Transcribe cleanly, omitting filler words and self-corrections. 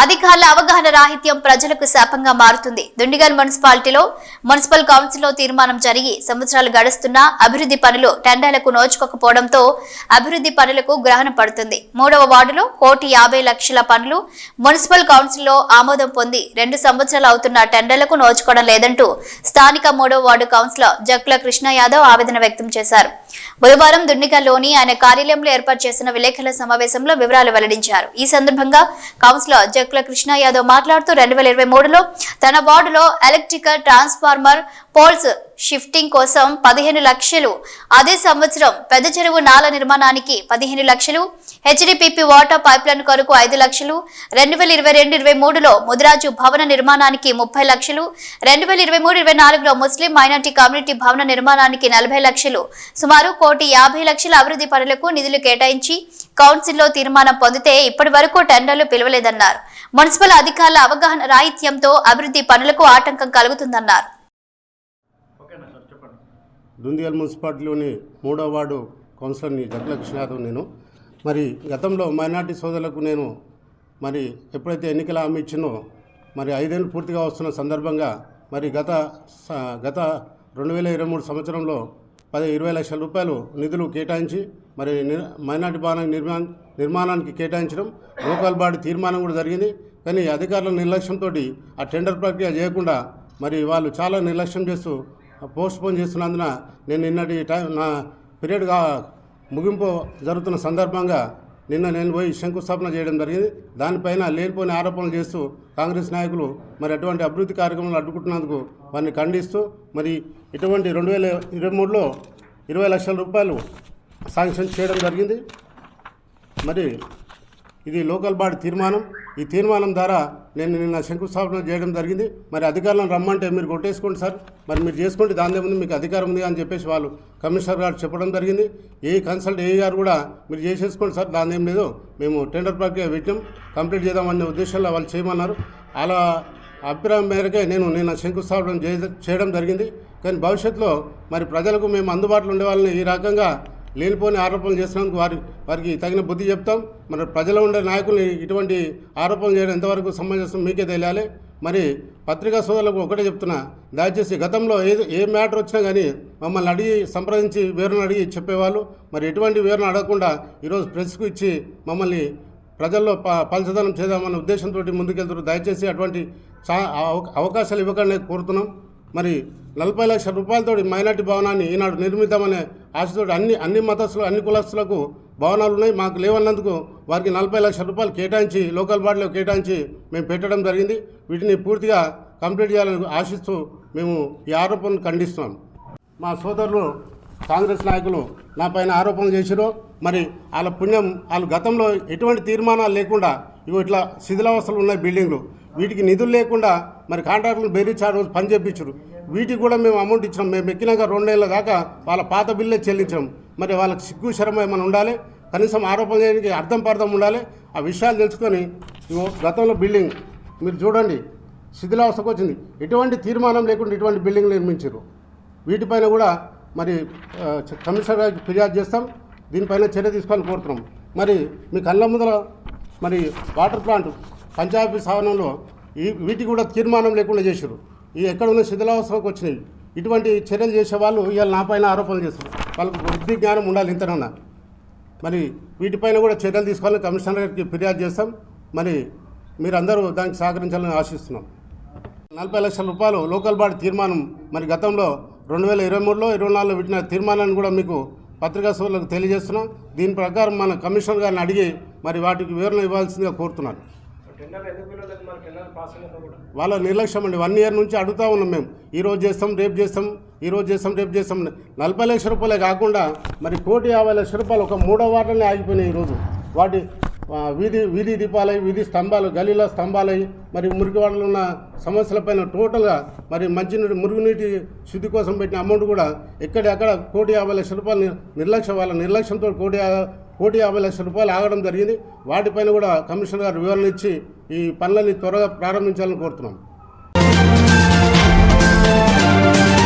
అధికారుల అవగాహన రాహిత్యం ప్రజలకు శాపంగా మారుతుంది. దుండిగల్ మున్సిపాలిటీలో మున్సిపల్ కౌన్సిల్లో తీర్మానం జరిగి సంవత్సరాలు గడుస్తున్నా అభివృద్ధి పనులు టెండర్లకు నోచుకోకపోవడంతో అభివృద్ధి పనులకు గ్రహణం పడుతుంది. 3వ వార్డులో 1,50,00,000 పనులు మున్సిపల్ కౌన్సిల్లో ఆమోదం పొంది 2 సంవత్సరాలు అవుతున్న టెండర్లకు నోచుకోవడం లేదంటూ స్థానిక 3వ వార్డు కౌన్సిలర్ జక్కుల కృష్ణ యాదవ్ ఆవేదన వ్యక్తం చేశారు. బుధవారం దుండిగల్లోని ఆయన కార్యాలయంలో ఏర్పాటు చేసిన విలేకరుల సమావేశంలో వివరాలు వెల్లడించారు. ఈ సందర్భంగా కౌన్సిలర్ జక్కుల కృష్ణ యాదవ్ మాట్లాడుతూ 2023లో తన వార్డులో ఎలక్ట్రికల్ ట్రాన్స్ఫార్మర్ పోల్స్ షిఫ్టింగ్ కోసం 15 లక్షలు, అదే సంవత్సరం పెద్ద చెరువు నాల నిర్మాణానికి 15 లక్షలు, హెచ్డిపిపి వాటర్ పైప్లైన్ కొరకు 5 లక్షలు, 2022-23లో ముదిరాజు భవన నిర్మాణానికి 30 లక్షలు, 2023-24లో ముస్లిం మైనార్టీ కమ్యూనిటీ భవన నిర్మాణానికి 40 లక్షలు, సుమారు 1,50,00,000 అభివృద్ధి పనులకు నిధులు కేటాయించి కౌన్సిల్లో తీర్మానం పొందితే ఇప్పటి వరకు టెండర్లు పిలవలేదన్నారు. మున్సిపల్ అధికారుల అవగాహన రాహిత్యంతో అభివృద్ధి పనులకు ఆటంకం కలుగుతుందన్నారు. దుండిగల్ మున్సిపాలిటీలోని 3వ వార్డు కౌన్సిలర్ని జక్కుల కృష్ణ యాదవ్. నేను మరి గతంలో మైనార్టీ సోదరులకు నేను మరి ఎప్పుడైతే ఎన్నికల హామీ ఇచ్చినో మరి 5 ఏళ్ళు పూర్తిగా వస్తున్న సందర్భంగా మరి గత 2023 సంవత్సరంలో 20 లక్షల రూపాయలు నిధులు కేటాయించి మరి మైనార్టీ భవన నిర్మాణానికి కేటాయించడం, లోకల్ బాడీ తీర్మానం కూడా జరిగింది. కానీ అధికారుల నిర్లక్ష్యంతో ఆ టెండర్ ప్రక్రియ చేయకుండా మరి వాళ్ళు చాలా నిర్లక్ష్యం చేస్తూ పోస్ట్పోన్ చేస్తున్నందున నేను నిన్నటి నా పీరియడ్గా ముగింపు జరుగుతున్న సందర్భంగా నేను పోయి శంకుస్థాపన చేయడం జరిగింది. దానిపైన లేనిపోని ఆరోపణలు చేస్తూ కాంగ్రెస్ నాయకులు మరి అటువంటి అభివృద్ధి కార్యక్రమాలు అడ్డుకుంటున్నందుకు వారిని ఖండిస్తూ మరి ఇటువంటి 2023లో 20 లక్షల రూపాయలు శాంక్షన్ చేయడం జరిగింది. మరి ఇది లోకల్ బాడీ తీర్మానం. ఈ తీర్మానం ద్వారా నేను నిన్న శంకుస్థాపన చేయడం జరిగింది. మరి అధికారులను రమ్మంటే మీరు కొట్టేసుకోండి సార్, మరి మీరు చేసుకోండి, దాని ముందు మీకు అధికారం ఉంది అని చెప్పేసి వాళ్ళు కమిషనర్ గారు చెప్పడం జరిగింది. ఏ గారు కూడా మీరు చేసేసుకోండి సార్, దాని ఏం లేదు, మేము టెండర్ ప్రక్రియ పెట్టాం, కంప్లీట్ చేద్దామనే ఉద్దేశంలో వాళ్ళు చేయమన్నారు. అలా అభిప్రాయం మేరకే నేను నిన్న శంకుస్థాపన చేయడం జరిగింది. కానీ భవిష్యత్తులో మరి ప్రజలకు మేము అందుబాటులో ఉండే వాళ్ళని ఈ రకంగా లేనిపోని ఆరోపణలు చేసినందుకు వారికి తగిన బుద్ధి చెప్తాం. మరి ప్రజలు ఉండే నాయకులు ఇటువంటి ఆరోపణలు చేయడం ఎంతవరకు సమంజసం మీకే తెలియాలి. మరి పత్రికా సోదరులకు ఒకటే చెప్తున్నా, దయచేసి గతంలో ఏ మ్యాటర్ వచ్చినా కానీ మమ్మల్ని అడిగి సంప్రదించి వివరణ అడిగి చెప్పేవాళ్ళు. మరి ఎటువంటి వివరణ అడగకుండా ఈరోజు ప్రెస్కు ఇచ్చి మమ్మల్ని ప్రజల్లో పలచదనం చేద్దామన్న ఉద్దేశంతో ముందుకెళ్తున్నారు. దయచేసి అటువంటి అవకాశాలు ఇవ్వకుండా కోరుతున్నాం. మరి 40 లక్షల రూపాయలతో మైనార్టీ భవనాన్ని ఈనాడు నిర్మిద్దామనే ఆశతో అన్ని మతస్థులు, అన్ని కులస్తులకు భవనాలు ఉన్నాయి, మాకు లేవన్నందుకు వారికి 40 లక్షల రూపాయలు కేటాయించి లోకల్ బాడీలో కేటాయించి మేము పెట్టడం జరిగింది. వీటిని పూర్తిగా కంప్లీట్ చేయాలని ఆశిస్తూ మేము ఈ ఆరోపణను ఖండిస్తున్నాం. మా సోదరులు కాంగ్రెస్ నాయకులు నా పైన ఆరోపణలు చేసిరో మరి వాళ్ళ పుణ్యం, వాళ్ళు గతంలో ఎటువంటి తీర్మానాలు లేకుండా ఇట్లా శిథిలావస్థలు ఉన్నాయి బిల్డింగ్లు, వీటికి నిధులు లేకుండా మరి కాంట్రాక్టులు బెదిరించి ఆ రోజు పని చేయించారు. వీటికి కూడా మేము అమౌంట్ ఇచ్చినాం. మేము ఎక్కినాక 2 ఏళ్ళ దాకా వాళ్ళ పాత బిల్లే చెల్లించాం. మరి వాళ్ళకి సిగ్గు శరమ ఏమైనా ఉండాలి, కనీసం ఆరోపణ చేయడానికి అర్థం ఉండాలి. ఆ విషయాలు తెలుసుకొని గతంలో బిల్డింగ్ మీరు చూడండి శిథిలావస్థకు వచ్చింది. ఎటువంటి తీర్మానం లేకుండా ఇటువంటి బిల్డింగ్లు నిర్మించారు. వీటిపైన కూడా మరి కమిషనర్ గారికి ఫిర్యాదు చేస్తాం. దీనిపైన చర్య తీసుకోవాలని కోరుతున్నాం. మరి మీ కళ్ళ ముందర మరి వాటర్ ప్లాంట్ పంచాయతీ ఆవరణలో వీటికి కూడా తీర్మానం లేకుండా చేశారు. ఎక్కడ ఉన్న శిథిలావస్థకు వచ్చినాయి. ఇటువంటి చర్యలు చేసే వాళ్ళు ఇవాళ నా పైన ఆరోపణలు చేస్తారు. వాళ్ళకు బుద్ధి జ్ఞానం ఉండాలి ఇంతనన్నా. మరి వీటిపైన కూడా చర్యలు తీసుకోవాలని కమిషనర్ గారికి ఫిర్యాదు చేస్తాం. మరి మీరందరూ దానికి సహకరించాలని ఆశిస్తున్నాం. 40 లక్షల రూపాయలు లోకల్ బాడీ తీర్మానం మరి గతంలో 2023లో 24లో పెట్టిన తీర్మానాన్ని కూడా మీకు పత్రికా సోదరులకు తెలియజేస్తున్నాం. దీని ప్రకారం మన కమిషనర్ గారిని అడిగి మరి వాటికి వివరణ ఇవ్వాల్సిందిగా కోరుతున్నాను. వాళ్ళ నిర్లక్ష్యం అండి. 1 ఇయర్ నుంచి అడుగుతూ ఉన్నాం మేము, ఈరోజు చేస్తాం రేపు చేస్తాం, ఈరోజు చేస్తాం రేపు చేస్తాం. 40 లక్షల రూపాయలే కాకుండా మరి 1,50,00,000 రూపాయలు ఒక 3వ వార్డులోనే ఆగిపోయినాయి. ఈరోజు వాటి వీధి దీపాలై, వీధి స్తంభాలు, గలీల స్తంభాలై, మరి మురికివాడలో ఉన్న సమస్యలపైన టోటల్గా మరి మురుగునీటి శుద్ధి కోసం పెట్టిన అమౌంట్ కూడా ఎక్కడెక్కడ 1,50,00,000 రూపాయలు వాళ్ళ నిర్లక్ష్యంతో 1,50,00,000 రూపాయలు ఆగడం జరిగింది. వాటిపైన కూడా కమిషనర్ గారు వివరణ ఇచ్చి ఈ పనులని త్వరగా ప్రారంభించాలని కోరుతున్నాం.